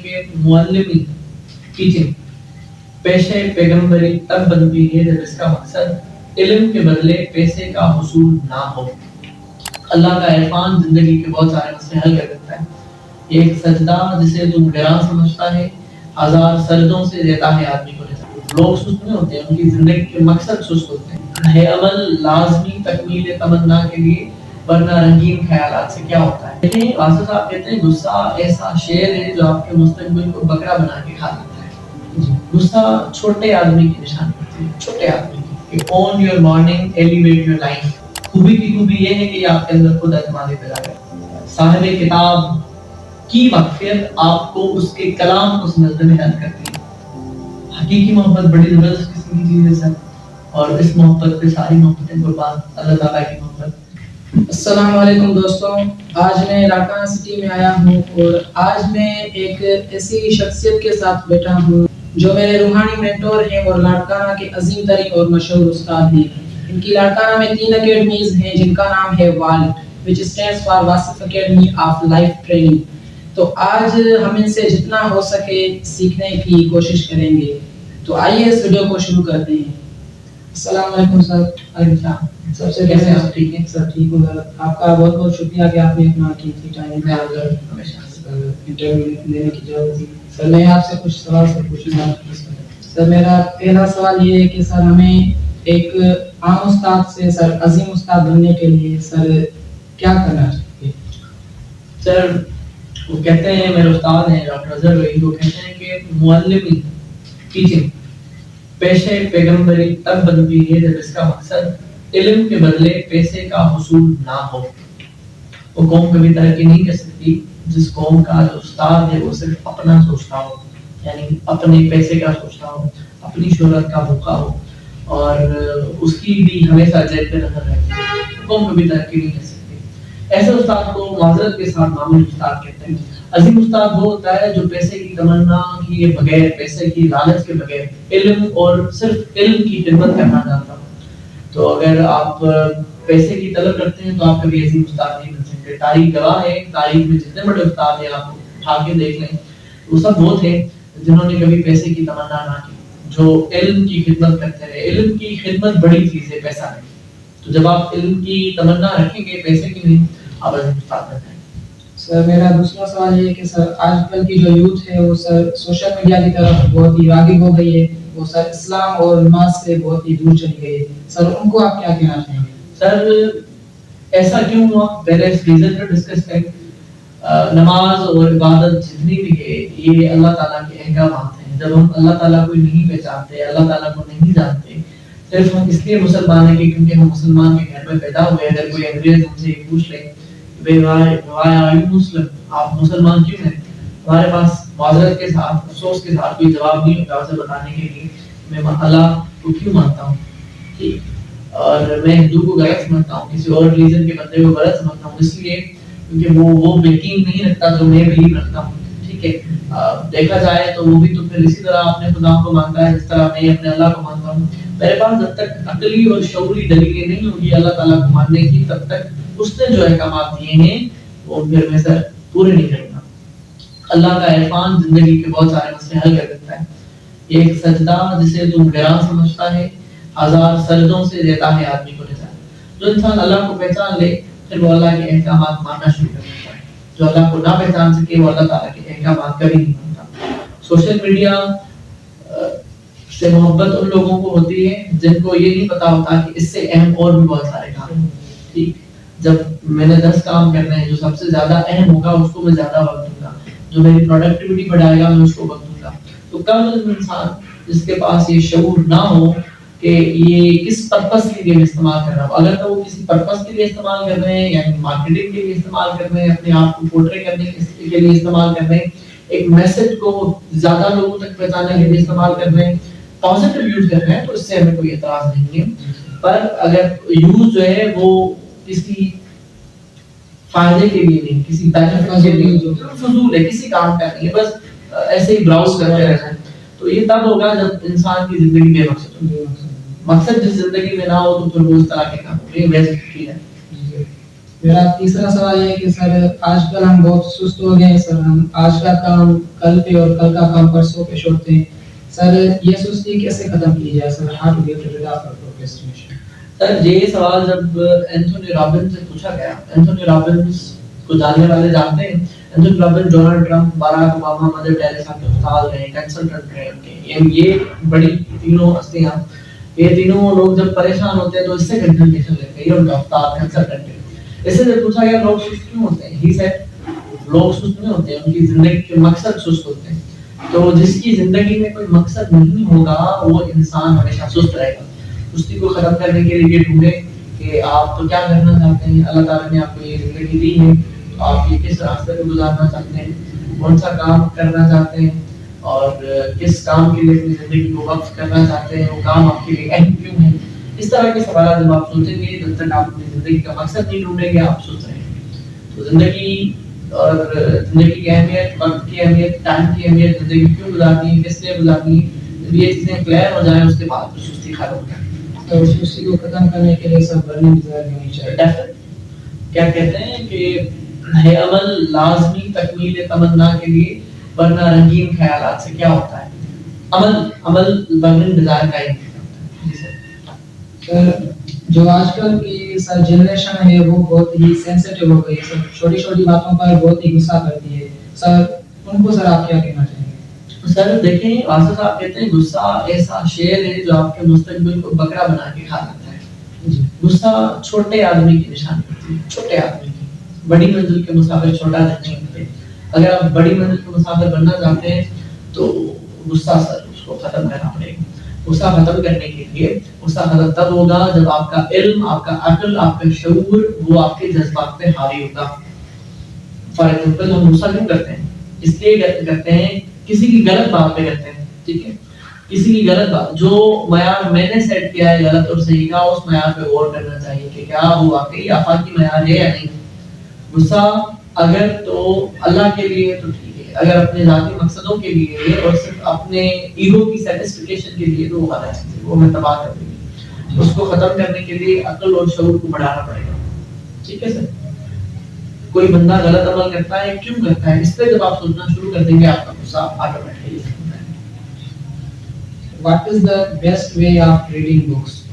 کہ معلمی ٹیچنگ پیشے پیغمبری تب بنتی ہے جب اس کا مقصد علم کے بدلے پیسے کا حصول نہ ہو۔ اللہ کا عرفان زندگی کے بہت سارے مسئلے حل کر دیتا ہے۔ یہ ایک سجدہ جسے تم گراں سمجھتا ہے ہزار سردوں سے دیتا ہے آدمی کو نظر۔ لوگ سست نہیں ہوتے، ان کی زندگی کے مقصد سست ہوتے ہیں۔ ہے عمل لازمی تکمیل تمنا کے لیے، ورنہ رنگین خیالات سے کیا ہوتا ہے۔ لیکن واسطہ صاحب کہتے ہیں غصہ ایسا شیر ہے جو آپ کے مستقبل کو بکرا بنا کے کھا لیتا ہے۔ غصہ چھوٹے آدمی کی نشانی ہوتی ہے، چھوٹے آدمی کی کہ own your morning elevate your life. خوبی کی خوبی یہ ہے کہ یہ آپ کے اندر خود اعتمادی پیدا کرے۔ صاحب کتاب کی مغفرت آپ کو اس کے کلام کو سمجھنے میں ہیلپ کرتی ہے۔ حقیقی محبت بڑی زبردست قسم کی چیز ہے سر، اور اس محبت پہ ساری محبتیں قربان، اللہ تعالیٰ کی محبت۔ السلام علیکم دوستوں، آج میں لاڑکانہ سٹی میں آیا ہوں اور آج میں ایک ایسی شخصیت کے ساتھ بیٹھا ہوں جو میرے روحانی مینٹور ہیں اور لاڑکانہ کے عظیم ترین اور مشہور استاد ہیں۔ ان کی لاڑکانہ میں 3 اکیڈمیز ہیں جن کا نام ہے WALT which stands for Wasif academy of life training. تو آج ہم ان سے جتنا ہو سکے سیکھنے کی کوشش کریں گے۔ تو آئیے اس ویڈیو کو شروع کرتے ہیں۔ السلام علیکم سر۔ علیکم السلام۔ سب سے کیسے آپ ٹھیک ہیں؟ سر ٹھیک ہوں سر، آپ کا بہت بہت شکریہ کہ آپ نے اپنا قیمتی ٹائم ہمیشہ انٹرویو لینے کی ضرورت تھی۔ سر میں آپ سے کچھ سوال پوچھوں گا۔ سر میرا پہلا سوال یہ ہے کہ سر ہمیں ایک عام استاد سے سر عظیم استاد بننے کے لیے سر کیا کرنا چاہیے؟ سر وہ کہتے ہیں، میرے استاد ہیں ڈاکٹر اظہر وحید، وہ کہتے ہیں کہ معلمی ٹیچنگ پیشے پیغمبری تب بنتی ہے جب اس کا مقصد علم کے بدلے پیسے کا حصول نہ ہو۔ وہ قوم کبھی ترقی نہیں کر سکتی جس قوم کا جو استاد ہے وہ صرف اپنا سوچتا ہو، یعنی اپنے پیسے کا سوچتا ہو، اپنی شہرت کا بھوکا ہو، اور اس کی بھی ہمیشہ جیب پہ نظر رہتی ہے، قوم کبھی ترقی نہیں کر سکتی۔ ایسے استاد کو معذرت کے ساتھ معمولی استاد کہتے ہیں۔ عظیم استاد وہ ہوتا ہے جو پیسے کی تمنا کیے بغیر، پیسے کی لالچ کے بغیر علم اور صرف علم کی خدمت کرنا چاہتا ہو۔ تو اگر آپ پیسے کی طلب کرتے ہیں تو آپ کبھی عظیم استاد نہیں بن سکتے۔ تاریخ گواہ ہے، تاریخ میں جتنے بڑے استاد ہیں آپ اٹھا کے دیکھ لیں، وہ سب وہ تھے جنہوں نے کبھی پیسے کی تمنا نہ کی، جو علم کی خدمت کرتے رہے۔ علم کی خدمت بڑی چیز ہے، پیسہ نہیں۔ تو جب آپ علم کی تمنا رکھیں گے، پیسے کی نہیں، آپ عظیم استاد بن جائیں گے۔ سر میرا دوسرا سوال یہ ہے کہ سر آج کل کی جو یوتھ ہے وہ سر سوشل میڈیا کی طرف بہت ہی راغب ہو گئی ہے، وہ سر اسلام اور نماز سے بہت ہی دور چلی گئی ہے۔ سر ان کو آپ کیا کہنا چاہیں گے؟ سر ایسا کیوں ہوا، پہلے اس ریزن پر ڈسکس کریں۔ نماز اور عبادت جتنی بھی ہے یہ اللہ تعالیٰ کے احکامات ہیں۔ جب ہم اللہ تعالیٰ کو نہیں پہچانتے، اللہ تعالیٰ کو نہیں جانتے، صرف ہم اس لیے مسلمان ہیں کہ کیونکہ ہم مسلمان کے گھر میں پیدا ہوئے۔ اگر کوئی انگریز ہم سے پوچھ لے مسلم، آپ مسلمان کیوں ہیں، ہمارے پاس معذرت کے ساتھ، افسوس کے ساتھ کوئی جواب نہیں ہوگا اسے بتانے کے لیے میں اللہ کو کیوں مانتا ہوں، ٹھیک، اور میں ہندو کو غلط سمجھتا ہوں، کسی اور ریلیجن کے بندے کو غلط سمجھتا ہوں، اس لیے کیونکہ وہ یقین نہیں رکھتا جو میں بلیو رکھتا ہوں، ٹھیک ہے۔ دیکھا جائے تو وہ بھی تو پھر اسی طرح اپنے خدا کو مانتا ہے جس طرح میں اپنے اللہ کو مانتا ہوں۔ میرے پاس جب تک عقلی اور شعوری دلیلیں نہیں ہوگی اللہ تعالیٰ کو ماننے کی، تب تک اس نے جو احکامات دیے ہیں وہ پھر میں سر پورے نہیں کروں گا۔ اللہ کا عرفان زندگی کے بہت سارے مسئلے حل کر دیتا ہے۔ یہ ایک سجدہ جسے تم گراں سمجھتا ہے ہزار سردوں سے دیتا ہے آدمی کو نجات۔ جو انسان اللہ کو پہچان لے پھر وہ اللہ کے احکامات ماننا شروع کر دیتا ہے۔ جو اللہ کو نہ پہچان سکے وہ اللہ تعالیٰ کے احکامات کبھی نہیں مانتا۔ سوشل میڈیا سے محبت ان لوگوں کو ہوتی ہے جن کو یہ نہیں پتا ہوتا کہ اس سے اہم اور بھی بہت سارے کام ہیں، ٹھیک۔ جب میں نے 10 کام کرنے ہیں، جو سب سے زیادہ اہم ہوگا اس کو میں زیادہ وقت دوں گا، جو میری پروڈکٹیوٹی بڑھائے گا میں اس کو وقت دوں گا۔ تو کم انسان جس کے پاس یہ شعور نہ ہو کہ یہ کس پرپس کے لیے میں استعمال کر رہا ہوں۔ اگر تو وہ کسی پرپس کے لیے استعمال کر رہے ہیں، یعنی مارکیٹنگ کے لیے استعمال کر رہے ہیں، اپنے آپ کو پورٹری کرنے کے لیے استعمال کر رہے ہیں، ایک میسج کو زیادہ لوگوں تک پہنچانے کے لیے استعمال کر رہے ہیں، پازیٹیو یوز کر رہے ہیں، تو اس سے ہمیں کوئی اعتراض نہیں ہے۔ پر اگر یوز جو ہے وہ کسی فائدے کے لیے نہیں، کسی بینیفٹ کے لیے، جو فضول ہے، کسی کام کا نہیں ہے، بس ایسے ہی براؤز کرتے رہنا ہے، تو یہ تب ہوگا جب انسان کی زندگی بے مقصد ہوگی۔ مقصد جس زندگی میں نہ ہو تو پھر وہ اس طرح کے کام ہوگی، ویسے ٹھیک ہے۔ میرا تیسرا سوال یہ ہے کہ سر آج کل ہم بہت سست ہو گئے ہیں سر. ہم آج کا کام کل پہ اور کل کا کام پرسوں پہ چھوڑتے ہیں سر. یہ سستی کیسے ختم کی جائے sir? How to get rid of procrastination? Sir یہ سوال جب اینتھونی رابنس سے پوچھا گیا, اینتھونی رابنس کو جاننے والے جانتے ہیں. Anthony Robbins Donald Trump, Barack Obama, mother Teresa کے استاد رہے, کنسلٹنٹ رہے. یہ بڑی تینوں ہستیاں, یہ تینوں لوگ جب پریشان ہوتے ہیں تو اس سے کنسلٹیشن لیتے ہیں. یہ ان کا استاد کنسلٹنٹ ہے. اس سے جب پوچھا گیا لوگ سست کیوں ہوتے ہیں, ہی سیڈ لوگ سست نہیں ہوتے, ان کی زندگی کے مقصد سست ہوتے ہیں. تو جس کی زندگی میں کوئی مقصد نہیں ہوگا وہ انسان ہمیشہ سست رہے گا. سستی کو ختم کرنے کے لیے یہ ڈھونڈے کہ آپ تو کیا کرنا چاہتے ہیں. اللہ تعالیٰ نے آپ کو یہ زندگی دی ہے, آپ یہ کس راستے پہ گزارنا چاہتے ہیں, کون سا کام کرنا چاہتے ہیں, اور کس کام کے لیے اپنی زندگی کو وقف کرنا چاہتے ہیں, وہ کام آپ کے لیے اہم کیوں ہے. اس طرح کے سوالات جب آپ سوچیں گے, جب تک آپ اپنی زندگی کا مقصد نہیں ڈھونڈیں گے آپ سوچ رہے ہیں. تو زندگی اور زندگی کی اہمیت, وقت کی اہمیت, ٹائم کی اہمیت, زندگی کیوں گزارنی ہے, کس لیے گزارنی ہے, جب یہ چیزیں کلیئر ہو جائیں اس کے بعد تو سستی ختم ہو جائے. تو سستی کو ختم کرنے کے لیے سب برننگ ڈیزائر ہونی چاہیے. کیا کہتے ہیں کہ ہے عمل لازمی تکمیل تمنا کے لیے, ورنہ رنگین خیالات سے کیا ہوتا ہے. عمل برننگ ڈیزائر کا ہی. سر جو آج کل کی سر جنریشن ہے وہ بہت ہی سینسیٹیو ہو گئی ہے سر, چھوٹی چھوٹی باتوں پر بہت ہی غصہ کرتی ہے سر. ان کو سر آپ کیا کہنا چاہیں گے؟ سر دیکھیں, واسطہ صاحب کہتے ہیں غصہ ایسا شیر ہے جو آپ کے مستقبل کو بکرا بنا کے کھا جاتا ہے. غصہ چھوٹے آدمی کی نشانی ہوتی ہے, چھوٹے آدمی کی. بڑی منزل کے مسافر چھوٹا نہیں ہوتے. اگر آپ بڑی منزل کے مسافر بننا چاہتے ہیں تو غصہ سر اس کو ختم کرنا پڑے گا. غصہ ختم کرنے کے لیے, غصہ ختم تب ہوگا جب آپ کا علم, آپ کا عقل, آپ کا شعور وہ آپ کے جذبات پہ حاوی ہوگا. فار ایگزامپل ہم غصہ کیوں کرتے ہیں؟ اس لیے کرتے ہیں کسی کی غلط بات پہ کرتے ہیں. ٹھیک ہے, کسی کی غلط بات, جو معیار میں نے سیٹ کیا ہے غلط اور صحیح کا, اس معیار پہ غور کرنا چاہیے کہ کیا وہ واقعی آفاقی معیار ہے یا نہیں. غصہ اگر تو اللہ کے لیے تو ٹھیک ہے, اگر اپنے ذاتی مقصدوں کے لیے اور صرف اپنے ایگو کی سیٹسفیکیشن کے لیے تو وہ غلط ہے, وہ ہمیں تباہ کر دے گی. اس کو ختم کرنے کے لیے عقل اور شعور کو بڑھانا پڑے گا. ٹھیک ہے سر. کوئی بندہ غلط عمل کرتا ہے, کیوں کرتا ہے, اس پہ جب آپ سوچنا شروع کر دیں گے آپ کا غصہ آٹومیٹکلی ختم ہو جائے گا. What is the best way of reading books?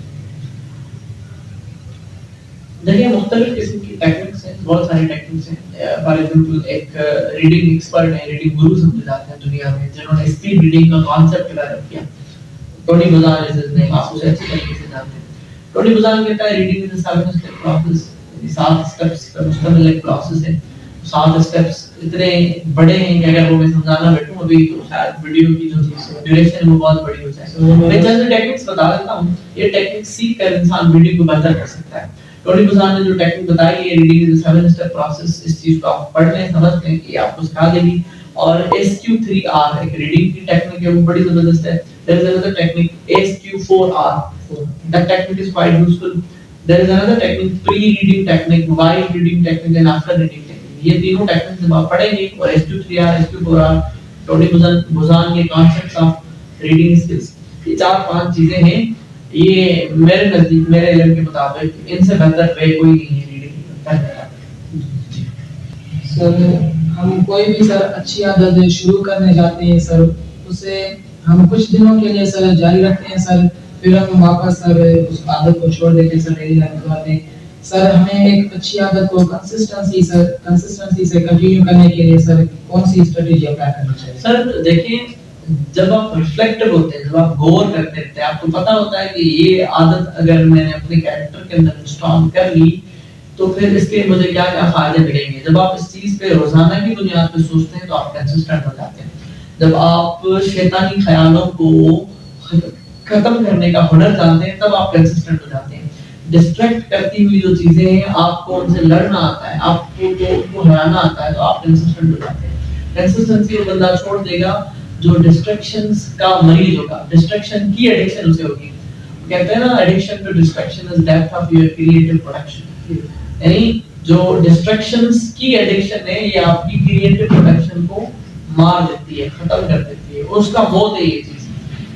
دیکھیں مختلف قسم کی ٹیکنکس ہیں, بہت ساری ٹیکنکس ہیں. فار ایگزامپل ایک ریڈنگ ایکسپرٹ ہیں, ریڈنگ گرو سمجھے جاتے ہیں دنیا میں, جنہوں نے اسپیڈ ریڈنگ کا کانسیپٹ ڈیولپ کیا. ٹونی بزان جیسے نے آپ اسے اچھی طریقے سے جانتے ہیں. ٹونی بزان کہتا ہے reading is a 7 step process, 7 steps کا مشتمل ایک پروسیس ہے. 7 اسٹیپس اتنے بڑے ہیں کہ اگر وہ میں سمجھانا بیٹھوں ابھی تو شاید ویڈیو کی جو ڈیوریشن ہے وہ بہت بڑی ہو جائے. میں چند ٹیکنکس بتا دیتا ہوں, یہ ٹیکنکس سیکھ کر انسان ویڈیو کو بہتر کر سکتا ہے. ٹونی بزان نے جو ٹیکنک بتائی ہے reading is a 7 step process, اس چیز کو آپ پڑھ لیں, سمجھ لیں کہ آپ کو سکھا دے گی. اور SQ3R ایک ریڈنگ کی ٹیکنک ہے, وہ بڑی زبردست ہے. There is another technique SQ4R. That technique is quite useful. There is another technique, pre-reading technique, while reading technique and after reading technique. یہ تینوں ٹیکنکس جب آپ پڑھیں گے, اور SQ3R, SQ4R, ٹونی بزان کے کانسیپٹس آف ریڈنگ اسکلز, یہ 4-5 چیزیں ہیں. یہ میرے نزدیک, میرے علم کے مطابق ان سے بہتر وے کوئی نہیں ہے ریڈنگ کا. سر ہم کوئی بھی سر اچھی عادت شروع کرنے جاتے ہیں سر, اسے ہم کچھ دنوں کے لیے سر جاری رکھتے ہیں سر, پھر ہم واپس سر اس عادت کو چھوڑ دیتے ہیں سر, ڈیلی لائف میں. سر ہمیں ایک اچھی عادت کو کنسسٹنسی سے کنٹینیو کرنے کے لیے سر کون سی اسٹریٹجی اپلائی کرنی چاہیے؟ سر دیکھیں, جب آپ ریفلیکٹیو ہوتے ہیں, جب آپ غور کرتے رہتے ہیں, آپ کو پتہ ہوتا ہے کہ یہ عادت اگر میں نے اپنے کیریکٹر کے اندر انسٹال کر لی تو پھر اس کے مجھے کیا کیا فائدے ملیں گے. جب آپ اس چیز پہ روزانہ کی بنیاد پہ سوچتے ہیں تو آپ کنسسٹنٹ ہو جاتے ہیں. جب آپ شیطانی خیالوں کو ختم کرنے کا ہنر جانتے ہیں تب آپ کنسسٹنٹ ہو جاتے ہیں. ڈسٹریکٹ کرتی ہوئی جو چیزیں ہیں, آپ کو ان سے لڑنا آتا ہے, آپ کو ان کو ہرانا آتا ہے, تو آپ کنسسٹنٹ ہو جاتے ہیں. کنسسٹنسی وہ بندہ چھوڑ دے گا جو ڈسٹریکشنز کا مریض ہوگا, ڈسٹریکشن کی ایڈکشن اسے ہوگی. کہتے ہیں نا addiction to distraction is death of your creative production. یعنی جو ڈسٹریکشنز کی ایڈکشن ہے یہ آپ کی کریٹو پروڈکشن کو مار دیتی ہے, ختم کر دیتی ہے, اس کا موت ہے یہ چیز.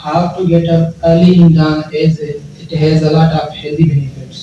how to get up early in dawn as it has a lot of healthy benefits.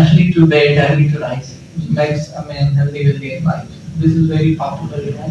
early to bed early to rise makes a man healthy wealthy and wise. This is very popular, you know,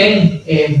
10 AM,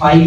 5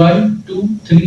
1 2 3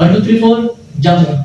1 2 3 4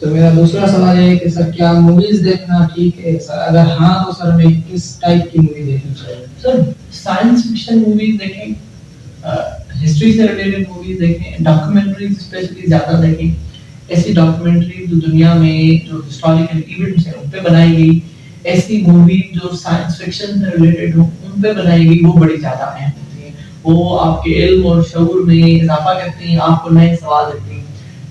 تو میرا دوسرا سوال ہے کہ سر کیا movies دیکھنا ٹھیک ہے سر؟ اگر ہاں تو سر ہمیں کس ٹائپ کی مووی دیکھنی چاہیے؟ سر سائنس فکشن موویز دیکھیں, ہسٹری سے ریلیٹڈ موویز دیکھیں, ڈاکومنٹریز اسپیشلی زیادہ دیکھیں. ایسی ڈاکومنٹری جو دنیا میں جو ہسٹوریکل ایونٹس ہیں ان پہ بنائی گئی, ایسی مووی جو سائنس فکشن سے ریلیٹڈ ہو ان پہ بنائی گئی, وہ بڑی زیادہ اہم ہوتی ہیں. وہ آپ کے علم اور شعور میں اضافہ کرتی ہیں, آپ کو نئے سوال دیتی ہیں,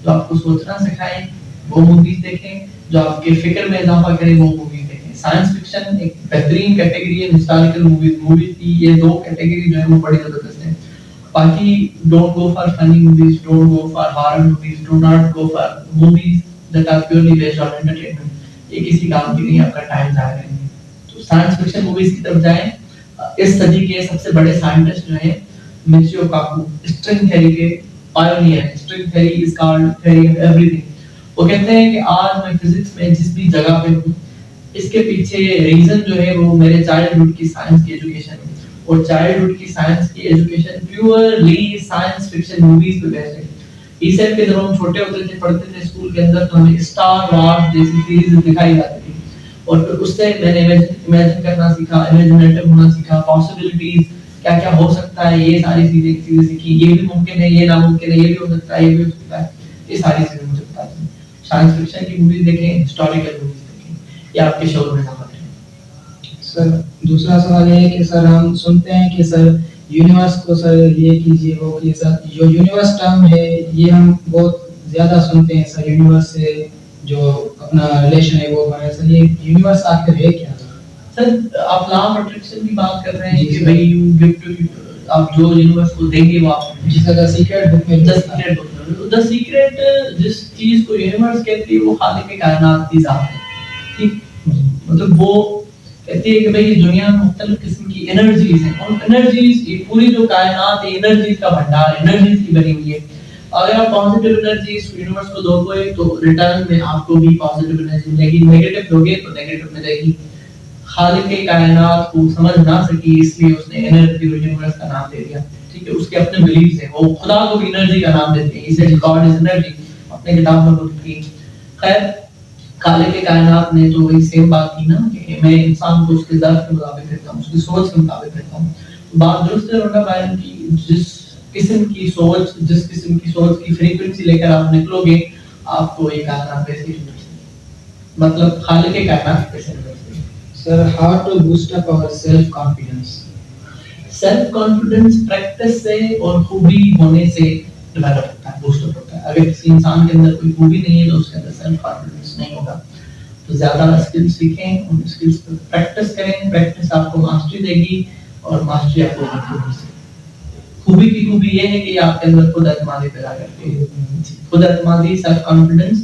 جو آپ کو سوچنا سکھائیں وہ موویز دیکھیں, جو آپ کے فکر میں اضافہ کریں وہ موویز دیکھیں. سائنس فکشن ایک بہترین کیٹیگری ہے ہسٹوریکل موویز کی. یہ دو کیٹیگری جو ہے وہ بڑی زبردست ہیں. باقی don't go for funny movies, don't go for horror movies, do not go for movies that are purely based on entertainment. یہ کسی کام کی نہیں, آپ کا ٹائم ضائع کریں گے. تو سائنس فکشن موویز کی طرف جائیں. اس صدی کے سب سے بڑے سائنٹسٹ جو ہیں میچیو کاکو, اسٹرنگ تھیوری کے پائونیئر ہیں. String theory is called theory of every thing. وہ کہتے ہیں کہ آج میں فزکس میں جس بھی جگہ پہ ہوں, اس کے پیچھے ریزن جو ہے وہ میرے چائلڈہڈ کی سائنس کی ایجوکیشن ہے. اور چائلڈہڈ کی سائنس کی education purely science fiction movies پہ بیسڈ ہے. اس ایپ کے جب ہم چھوٹے ہوتے تھے, پڑھتے تھے اسکول کے اندر, تو ہمیں اسٹار وارز جیسی سیریز دکھائی جاتی تھی. اور پھر اس سے میں نے امیجن کرنا سیکھا, امیجنیٹو ہونا سیکھا, پاسبلٹیز کیا کیا ہو سکتا ہے, یہ ساری چیزیں سیکھی. یہ بھی ممکن ہے, یہ ناممکن ہے, یہ بھی ہو سکتا ہے, یہ بھی ہو سکتا ہے. یہ ساری چیزیں مجھے پتا تھی. سائنس فکشن کی موویز دیکھیں, ہسٹوریکل موویز دیکھیں, یہ آپ کے شعور میں اضافہ کریں. سر دوسرا سوال یہ ہے کہ سر ہم سنتے ہیں کہ سر یونیورس کو سر یہ کیجیے وہ کیجیے. سر جو یونیورس ٹرم ہے یہ ہم بہت زیادہ سنتے ہیں سر, یونیورس سے جو اپنا ریلیشن ہے وہ بنا. سر یہ یونیورس آخر ہے کیا؟ سر آپ لا آف اٹریکشن کی بات کر رہے ہیں کہ بھائی یو گیو ٹو, آپ جو یونیورس کو دیں گے وہ آپ کو. جس طرح سیکرٹ بک میں دا سیکرٹ جس چیز کو یونیورس کہتی ہے وہ خالق کائنات کی ذات ہے. ٹھیک, مطلب وہ کہتی ہے کہ بھائی یہ دنیا میں مختلف قسم کی انرجیز ہیں, اور انرجیز یہ پوری جو کائنات ہے انرجیز کا بھنڈار ہے, انرجیز کی بنی ہوئی ہے. اگر آپ پازیٹیو انرجیز یونیورس کو دو گے تو ریٹرن میں آپ کو بھی پازیٹیو انرجی ملے گی, نیگیٹو دو گے تو نیگیٹو ملے گی. خالق کائنات کو سمجھ نہ سکی اس لیے اس نے انرجی اور یونیورس کا نام دے دیا. ٹھیک ہے, اس کے اپنے بلیفز ہیں, وہ خدا کو بھی انرجی کا نام دیتے ہیں, اسے گاڈ از انرجی اپنے کتاب میں لکھتی ہے. خیر, خالق کائنات نے تو وہی سیم بات کی نا کہ میں انسان کو اس کے ذات کے مطابق رکھتا ہوں, اس کی سوچ کے مطابق رکھتا ہوں. بات درست ہے رونڈا بائرن کی, جس قسم کی سوچ کی فریکوینسی لے کر آپ نکلو گے, آپ کو یہ کائنات ویسے ہی مل سکے. مطلب خالق کائنات ویسے مل سکے. Sir how to boost up our self confidence. Self confidence practice سے اور خوبی ہونے سے ڈیولپ ہوتا ہے, بوسٹ اپ ہوتا ہے. اگر کسی انسان کے اندر کوئی خوبی نہیں ہے تو اس کے اندر سیلف کانفیڈنس نہیں ہوگا. تو زیادہ اسکل سیکھیں, ان اسکلس پر پریکٹس کریں. پریکٹس آپ کو ماسٹری دے گی, اور ماسٹری آپ کو خوبی سے. خوبی کی خوبی یہ ہے کہ یہ آپ کے اندر خود اعتمادی پیدا کرتی ہے. خود اعتمادی, سیلف کانفیڈنس,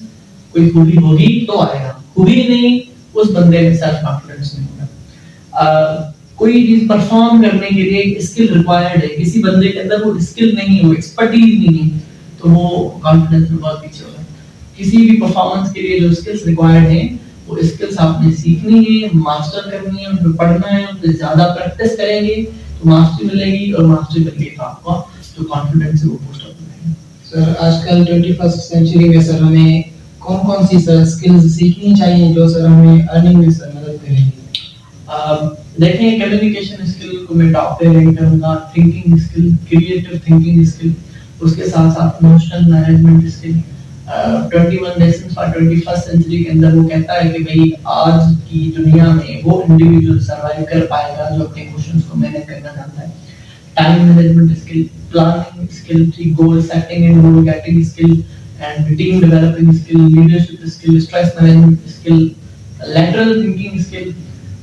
کوئی خوبی ہوگی تو آئے گا, خوبی نہیں اس بندے میں سیلف کانفیڈنس نہیں ہوگا. کوئی چیز پرفارم کرنے کے لیے ایک اسکل ریکوائرڈ ہے, کسی بندے کے اندر وہ اسکل نہیں, وہ ایکسپرٹیز نہیں ہے, تو وہ کانفیڈنس میں بہت پیچھے ہوگا. کسی بھی پرفارمنس کے لیے جو اسکلس ریکوائرڈ ہیں وہ اسکلس آپ نے سیکھنی ہے, ماسٹر کرنی ہے, ان پہ پڑھنا ہے, ان پہ زیادہ پریکٹس کریں گے تو ماسٹری ملے گی, اور ماسٹری مل گئی تو آپ کا جو کانفیڈنس ہے وہ بوسٹ اپ ہوگا. سر آج کل 21st سینچری میں سر ہمیں کون سی سر اسکلز سیکھنی چاہیے جو سر ہمیں ارننگ میں سر مدد کریں گے؟ دیکھیں, کمیونیکیشن اسکل کو میں ٹاپ پہ رینک کروں گا, thinking skill, creative thinking skill, اس کے ساتھ ساتھ emotional management skill. 21 lessons for 21st century کے اندر وہ کہتا ہے کہ بھائی آج کی دنیا میں وہ انڈیویجول سروائیو کر پائے گا جو اپنے ایموشنز کو مینیج کرنا جانتا ہے. Time management skill, planning skill, goal setting and goal getting skill, and team developing skill, leadership skill, stress management skill, lateral thinking skill.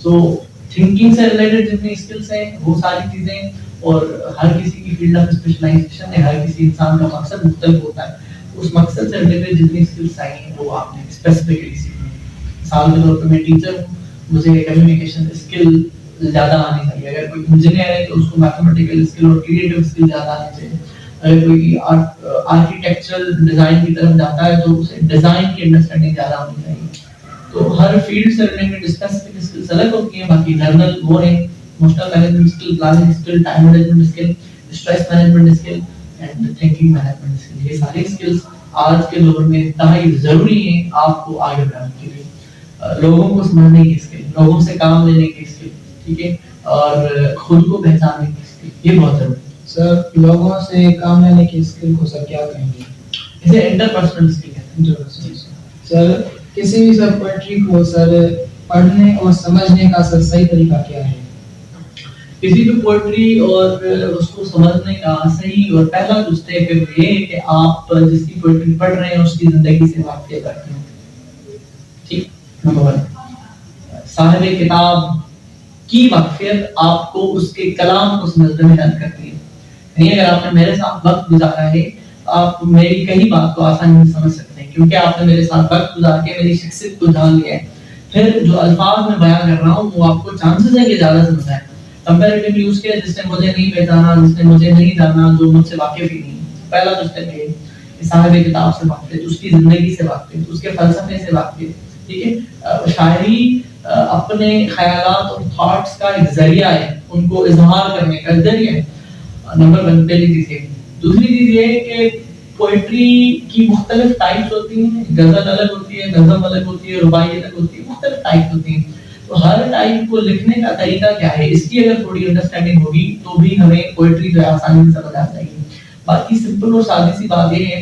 تو تھنکنگ سے ریلیٹڈ جتنی اسکلس ہیں وہ ساری چیزیں, اور ہر کسی کی فیلڈ آف اسپیشلائزیشن ہے, ہر کسی انسان کا مقصد مختلف ہوتا ہے. اس مقصد سے ریلیٹڈ جتنی اسکلس آئی ہیں وہ آپ نے اسپیسیفکلی سیکھنی ہے. مثال کے طور پہ میں ٹیچر ہوں, مجھے کمیونیکیشن اسکل زیادہ آنی چاہیے. اگر کوئی انجینئر ہے تو اس کو میتھمیٹیکل اسکل اور کریٹو اسکل زیادہ آنی چاہیے. اگر کوئی آرکیٹیکچرل ڈیزائن کی طرف جاتا ہے تو اسے ڈیزائن کی انڈرسٹینڈنگ زیادہ ہونی چاہیے. تو ہر فیلڈ سے ریلیٹڈ اسپیسیفک اسکلس الگ ہوتی ہیں. باقی جنرل وہ ہیں emotional management skill, planning skill, time management skill, stress management skill and thinking management skill. یہ ساری اسکلس آج کے دور میں انتہائی ضروری ہے آپ کو آگے بڑھانے کے لیے. لوگوں کو سمجھنے کی اسکل, لوگوں سے کام لینے کی اسکل, ٹھیک ہے, اور خود کو پہچاننے کی اسکل, یہ بہت ضروری ہے. سر لوگوں سے کام لینے کی اسکل کو سر کیا کہیں گے؟ اسے انٹرپرسنل اسکل کہتے ہیں. سر کسی بھی سر پوئٹری کو سر پڑھنے اور سمجھنے کا سر صحیح طریقہ کیا ہے؟ کسی بھی پوئٹری اور اس کو سمجھنے کا صحیح اور پہلا جو اسٹیپ ہے وہ یہ ہے کہ آپ جس کی پوئٹری پڑھ رہے ہیں اس کی زندگی سے واقف کرتے ہیں. ٹھیک, نمبر 1 صاحب کتاب کی واقفیت آپ کو اس کے کلام کو سمجھنے میں مدد کرتی ہے. یعنی اگر آپ نے میرے ساتھ وقت گزارا ہے آپ میری کئی بات کو آسانی سے سمجھ سکتے ہیں کیونکہ آپ نے میرے ساتھ وقت گزار کے میری شخصیت کو جان لیا ہے. پھر جو الفاظ میں بیان کر رہا ہوں وہ آپ کو چانسز ہے کہ زیادہ سمجھ آئے. کمپیریٹیولی اس کے جس نے مجھے نہیں پہچانا, جس نے مجھے نہیں جانا, جو مجھ سے واقف ہی نہیں, پہلا تو اسٹیپ ہے کہ صاحب کتاب سے واقف, اس کی زندگی سے واقف, اس کے فلسفے سے واقف. ٹھیک ہے, شاعری اپنے خیالات اور تھاٹس کا ایک ذریعہ ہے, ان کو اظہار کرنے کا ذریعہ ہے. نمبر 1 پہلی چیز ہے. دوسری چیز یہ ہے کہ پوئٹری کی مختلف ٹائپس ہوتی ہیں. غزل الگ ہوتی ہے, نظم الگ ہوتی ہے, رباعی الگ ہوتی ہے, مختلف ٹائپ ہوتی ہیں. تو ہر ٹائپ کو لکھنے کا طریقہ کیا ہے اس کی اگر تھوڑی انڈرسٹینڈنگ ہوگی تو بھی ہمیں پوئٹری جو ہے آسانی سے سمجھ آ جائے گی. باقی سمپل اور سادی سی بات یہ ہے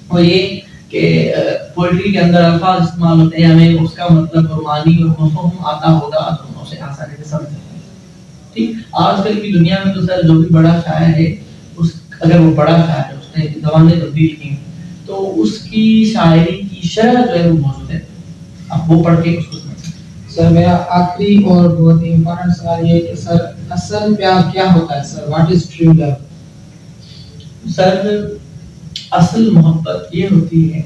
وہ یہ کہ پوئٹری کے اندر الفاظ استعمال ہوتے ہیں, ہمیں اس کا مطلب اور معنی اور مفہوم آتا ہوگا تو ہم اسے آسانی سے سمجھ سکتے ہیں. ٹھیک, آج کل کی دنیا میں تو سر جو بھی بڑا شاعر ہے اس اگر وہ بڑا شاعر ہے, اس نے زبانیں تبدیل کی تو اس کی شاعری کی شرح جو ہے وہ موجود ہے, آپ وہ پڑھ کے اس کو سمجھ سکتے ہیں. سر میرا آخری اور بہت ہی امپورٹنٹ سوال یہ کہ سر اصل پیار کیا ہوتا ہے سر؟ What is true love? سر اصل محبت یہ ہوتی ہے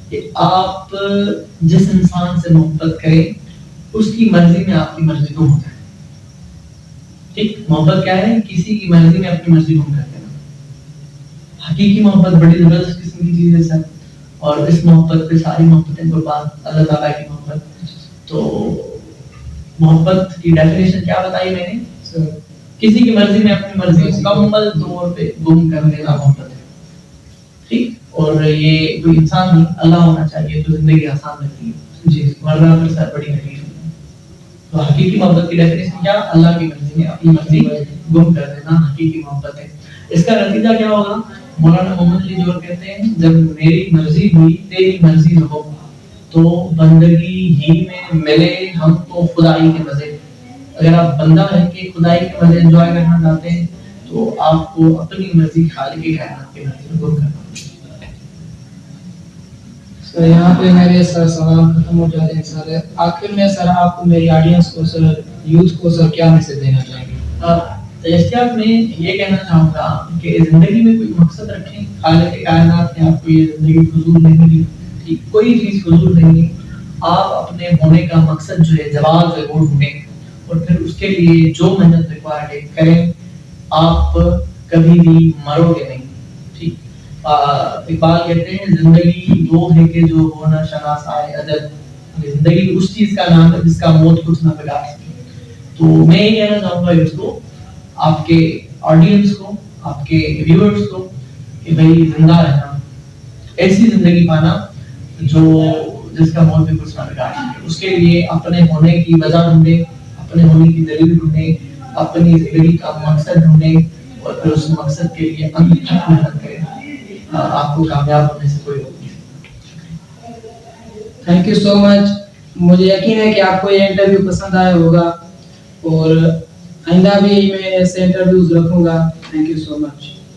کہ آپ جس انسان سے محبت کریں اس کی مرضی میں آپ کی مرضی گم ہو جائے. ٹھیک, محبت کیا ہے؟ کسی کی مرضی میں اپنی مرضی گم کر دینا. حقیقی محبت بڑی زبردست قسم کی چیز ہے سر, اور اس محبت پہ ساری محبتیں قربان, اللہ تعالیٰ کی محبت. تو محبت کی ڈیفینیشن کیا بتائی میں نے؟ کسی کی مرضی میں اپنی مرضی مکمل طور پہ گم کر دینا محبت ہے. ٹھیک, اور یہ کوئی انسان نہیں, اللہ ہونا چاہیے تو زندگی آسان رہتی ہے. جی, ورنہ پھر سر بڑی تکلیف ہے. تو حقیقی محبت کی ڈیفینیشن کیا؟ اللہ کی مرضی میں اپنی مرضی گم کر دینا حقیقی محبت ہے. اس کا نتیجہ کیا ہوگا؟ مولانا محمد علی جوہر کہتے ہیں جب میری مرضی ہوئی تیری مرضی نہ ہو تو بندگی ہی میں ملے ہم کو خدائی کے مزے. اگر آپ بندہ ہے کہ خدائی کے مزے انجوائے کرنا چاہتے ہیں تو آپ کو اپنی مرضی خالق کائنات کی مرضی کو کرنا ہے. سر یہاں پہ میرے سر سوال ختم ہو جاتے ہیں. سر آخر میں سر آپ کو میری آڈینس کو سر یوتھ کو سر کیا میسج دینا چاہیں گے؟ تجسیات میں یہ کہنا چاہوں گا کہ زندگی میں کوئی مقصد رکھیں. خالق کائنات نے آپ کو یہ زندگی فضول نہیں دی, ٹھیک, کوئی چیز فضول نہیں. آپ اپنے ہونے کا مقصد جو ہے, جواب جو ہے وہ ڈھونڈیں اور پھر اس کے لیے جو محنت ریکوائرڈ ہے کریں. آپ کبھی بھی مرو گے نہیں. ٹھیک, اقبال کہتے ہیں زندگی وہ ہے کہ جو ہونا شناسائے ادب. زندگی اس چیز کا نام ہے جس کا موت کچھ نہ بگاڑ سکے. تو میں یہ کہنا چاہوں گا اس کو, آپ کے آڈینس کو, آپ کے ویورز کو کہ بھائی زندہ رہنا, ایسی زندگی پانا جو جس کا موت بھی کچھ نہ بگاڑ سکے. اس کے لیے اپنے ہونے کی وجہ ڈھونڈیں, اپنے ہونے کی دلیل ڈھونڈیں, اپنی زندگی کا مقصد ڈھونڈیں اور پھر اس مقصد کے لیے انت تک محنت کریں. آپ کو کامیاب ہونے سے کوئی روک نہیں. تھینک یو سو مچ. مجھے یقین ہے کہ آپ کو یہ انٹرویو پسند آیا ہوگا اور آئندہ بھی میں ایسے انٹرویوز رکھوں گا. Thank you so much.